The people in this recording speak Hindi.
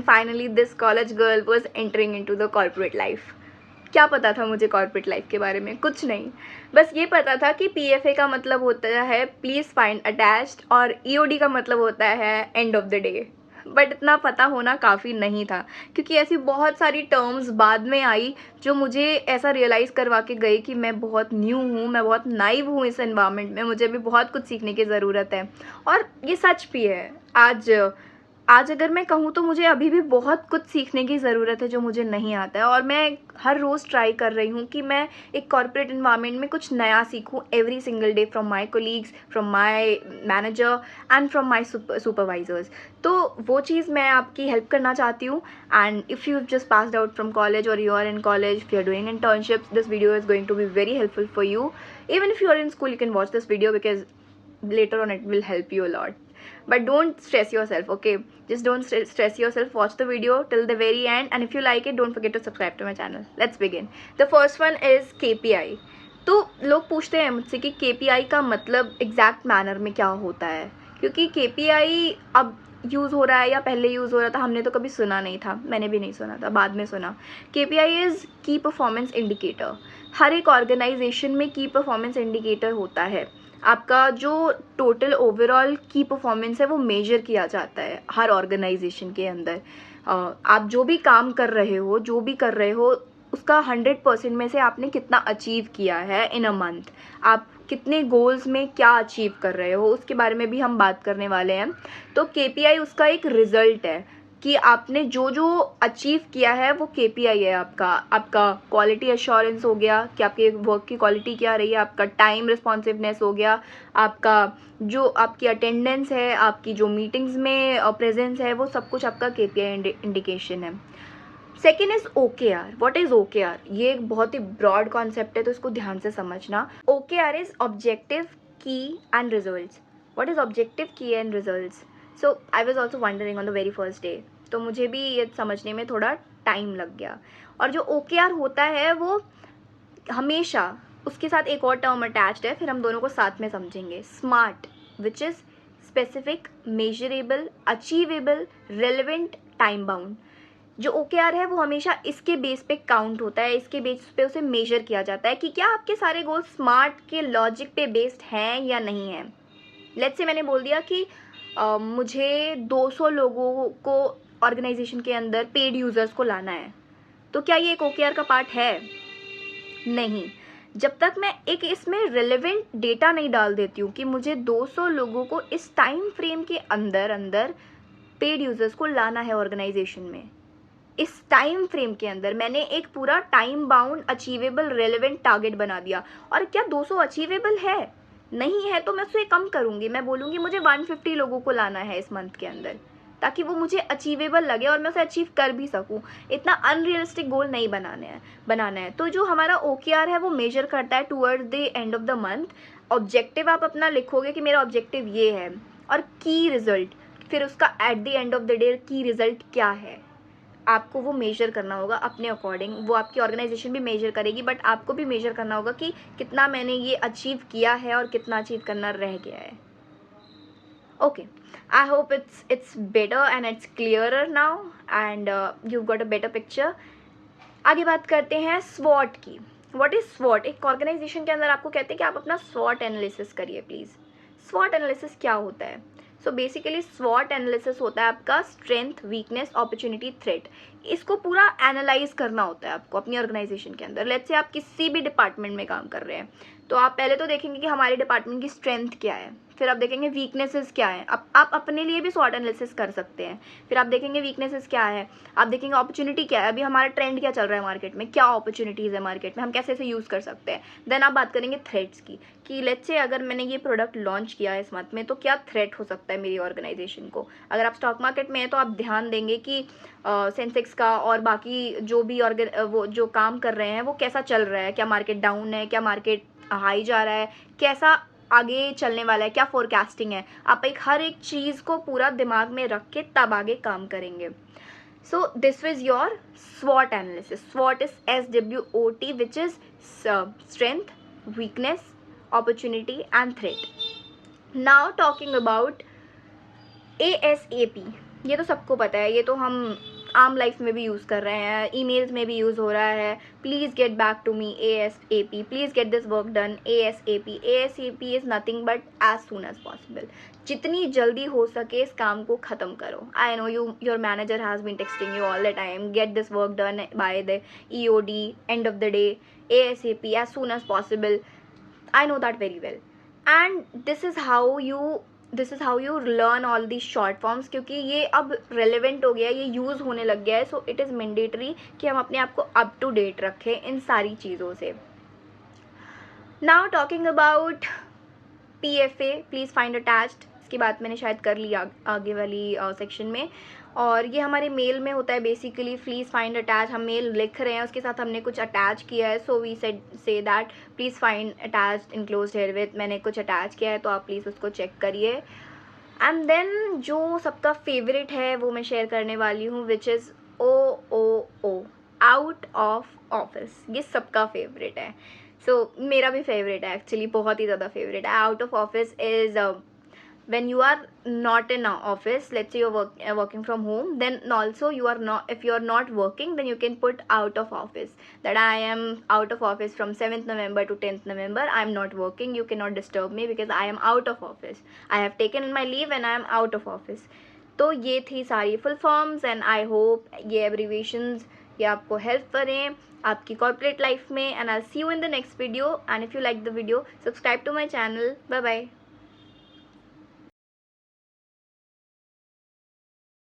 Finally this college girl was entering into the corporate life. क्या पता था मुझे कॉर्पोरेट लाइफ के बारे में? कुछ नहीं, बस ये पता था कि PFA का मतलब होता है प्लीज़ फाइंड अटैच्ड, और EOD का मतलब होता है and of the day. But इतना पता होना काफ़ी नहीं था, क्योंकि ऐसी बहुत सारी टर्म्स बाद में आई जो मुझे ऐसा रियलाइज़ करवा के गई कि मैं बहुत न्यू हूँ, मैं बहुत नाइव हूँ इस एनवायरनमेंट में, मुझे भी बहुत कुछ सीखने की ज़रूरत है। और ये सच भी है। आज अगर मैं कहूँ तो मुझे अभी भी बहुत कुछ सीखने की ज़रूरत है जो मुझे नहीं आता है, और मैं हर रोज़ ट्राई कर रही हूँ कि मैं एक कॉर्पोरेट एनवायरनमेंट में कुछ नया सीखूँ every single day, from my colleagues, from my manager and from my supervisors. तो वो चीज़ मैं आपकी हेल्प करना चाहती हूँ। And if you just passed out from college और you are in college, if you are doing internships, this video is going to be very helpful for you. Even if you are in school, you can watch this video because later on it will help you a lot. But don't stress yourself, okay? Just don't stress yourself. Watch the video till the very end, and if you like it, don't forget to subscribe to my channel. Let's begin. The first one is KPI. तो लोग पूछते हैं मुझसे कि KPI का मतलब एग्जैक्ट मैनर में क्या होता है, क्योंकि KPI अब यूज़ हो रहा है या पहले यूज़ हो रहा था, हमने तो कभी सुना नहीं था, मैंने भी नहीं सुना था, बाद में सुना। KPI इज़ की परफॉर्मेंस इंडिकेटर। हर एक ऑर्गेनाइजेशन में की परफॉर्मेंस इंडिकेटर होता है। आपका जो टोटल ओवरऑल की परफॉर्मेंस है वो मेजर किया जाता है हर ऑर्गेनाइजेशन के अंदर। आप जो भी काम कर रहे हो उसका 100% में से आपने कितना अचीव किया है इन अ मंथ, आप कितने गोल्स में क्या अचीव कर रहे हो, उसके बारे में भी हम बात करने वाले हैं। तो KPI उसका एक रिजल्ट है कि आपने जो जो अचीव किया है वो KPI है आपका क्वालिटी एश्योरेंस हो गया कि आपके वर्क की क्वालिटी क्या रही है, आपका टाइम रिस्पॉन्सिवनेस हो गया, आपका जो आपकी अटेंडेंस है, आपकी जो मीटिंग्स में प्रेजेंस है, वो सब कुछ आपका KPI इंडिकेशन है। Second is OKR। What is OKR? ये एक बहुत ही ब्रॉड कॉन्सेप्ट है, तो इसको ध्यान से समझना। OKR is objective key and results. What is objective key and results? So I was also wondering on the very first day, तो मुझे भी ये समझने में थोड़ा टाइम लग गया। और जो OKR होता है वो हमेशा उसके साथ एक और टर्म अटैच्ड है, फिर हम दोनों को साथ में समझेंगे। Smart, which is specific, measurable, achievable, relevant, time bound. जो OKR है वो हमेशा इसके बेस पे काउंट होता है, इसके बेस पे उसे मेजर किया जाता है कि क्या आपके सारे गोल स्मार्ट के लॉजिक पे बेस्ड हैं या नहीं हैं। लेट्स से मैंने बोल दिया कि मुझे 200 लोगों को ऑर्गेनाइजेशन के अंदर पेड यूज़र्स को लाना है, तो क्या ये एक OKR का पार्ट है? नहीं। जब तक मैं एक इसमें रेलेवेंट डेटा नहीं डाल देती हूँ कि मुझे 200 लोगों को इस टाइम फ्रेम के अंदर पेड यूज़र्स को लाना है ऑर्गेनाइजेशन में, इस टाइम फ्रेम के अंदर मैंने एक पूरा time bound achievable relevant target बना दिया। और क्या 200 अचीवेबल है? नहीं है तो मैं उसे कम करूँगी, मैं बोलूँगी मुझे 150 लोगों को लाना है इस मंथ के अंदर, ताकि वो मुझे अचीवेबल लगे और मैं उसे अचीव कर भी सकूँ। इतना अनरियलिस्टिक गोल नहीं बनाना है। तो जो हमारा OKR है वो मेजर करता है toward the end of the month. Objective आप अपना लिखोगे कि मेरा ऑब्जेक्टिव ये है, और की रिजल्ट, फिर उसका at the end of the day की रिजल्ट क्या है, आपको वो मेजर करना होगा अपने अकॉर्डिंग। वो आपकी ऑर्गेनाइजेशन भी मेजर करेगी, बट आपको भी मेजर करना होगा कि कितना मैंने ये अचीव किया है और कितना अचीव करना रह गया है। Okay, I hope it's better and it's clearer now and you got a better picture. आगे बात करते हैं SWOT की। What is SWOT? एक ऑर्गेनाइजेशन के अंदर आपको कहते हैं कि आप अपना SWOT एनालिसिस करिए प्लीज़। SWOT एनालिसिस क्या होता है? सो बेसिकली SWOT एनालिसिस होता है आपका स्ट्रेंथ, वीकनेस, अपॉर्चुनिटी, थ्रेट। इसको पूरा एनालाइज करना होता है आपको अपनी ऑर्गेनाइजेशन के अंदर। लेट्स से आप किसी भी डिपार्टमेंट में काम कर रहे हैं, तो आप पहले तो देखेंगे कि हमारे डिपार्टमेंट की स्ट्रेंथ क्या है, फिर आप देखेंगे वीकनेसेस क्या है। आप अपने लिए भी SWOT एनालिसिस कर सकते हैं। फिर आप देखेंगे वीकनेसेस क्या है, आप देखेंगे अपॉर्चुनिटी क्या है, अभी हमारा ट्रेंड क्या चल रहा है मार्केट में, क्या अपॉर्चुनिटीज़ है मार्केट में, हम कैसे इसे यूज़ कर सकते हैं। देन आप बात करेंगे थ्रेट्स की, कि लेट्स से अगर मैंने ये प्रोडक्ट लॉन्च किया है इस मंथ में, तो क्या थ्रेट हो सकता है मेरी ऑर्गेनाइजेशन को। अगर आप स्टॉक मार्केट में हैं तो आप ध्यान देंगे कि सेंसेक्स का और बाकी जो भी वो जो काम कर रहे हैं वो कैसा चल रहा है, क्या मार्केट डाउन है, क्या मार्केट हाई जा रहा है, कैसा आगे चलने वाला है, क्या फोरकास्टिंग है। आप हर एक चीज़ को पूरा दिमाग में रख के तब आगे काम करेंगे। So this was your SWOT analysis. SWOT is SWOT, which is strength, weakness, opportunity and threat. Now talking about ASAP, ये तो सबको पता है, ये तो हम आम लाइफ में भी यूज़ कर रहे हैं, ईमेल्स में भी यूज़ हो रहा है। Please get back to me ASAP, please get this work done ASAP। ASAP is nothing but as soon as possible. जितनी जल्दी हो सके इस काम को ख़त्म करो। I know your manager has been texting you all the time, get this work done by the EOD, end of the day, ASAP, as soon as possible. I know that very well. And this is how you learn all these short forms, क्योंकि ये अब relevant हो गया है, ये यूज़ होने लग गया है. So it is mandatory कि हम अपने आप को up to date रखें इन सारी चीज़ों से. Now talking about PFA, please find attached. इसकी बात मैंने शायद कर ली आगे वाली सेक्शन में. और ये हमारे मेल में होता है बेसिकली, प्लीज़ फाइंड अटैच. हम मेल लिख रहे हैं, उसके साथ हमने कुछ अटैच किया है. So we say that please find attach enclosed here with. मैंने कुछ अटैच किया है तो आप प्लीज़ उसको चेक करिए. एंड देन जो सबका फेवरेट है वो मैं शेयर करने वाली हूँ, which is OOO, out of office. ये सबका फेवरेट है. सो मेरा भी फेवरेट है एक्चुअली, बहुत ही ज़्यादा फेवरेट है. Out of office is when you are not in office, let's say you're working from home, then also you are not, if you are not working, then you can put out of office, that I am out of office from 7th November to 10th November. I am not working, you cannot disturb me because I am out of office. I have taken my leave and I am out of office. तो ये थी सारी full forms and I hope ये एब्रीवेशंस ये आपको हेल्प करें आपकी कॉर्पोरेट लाइफ में. And I see you in the next video. And if you like the video, subscribe to my channel. Bye bye.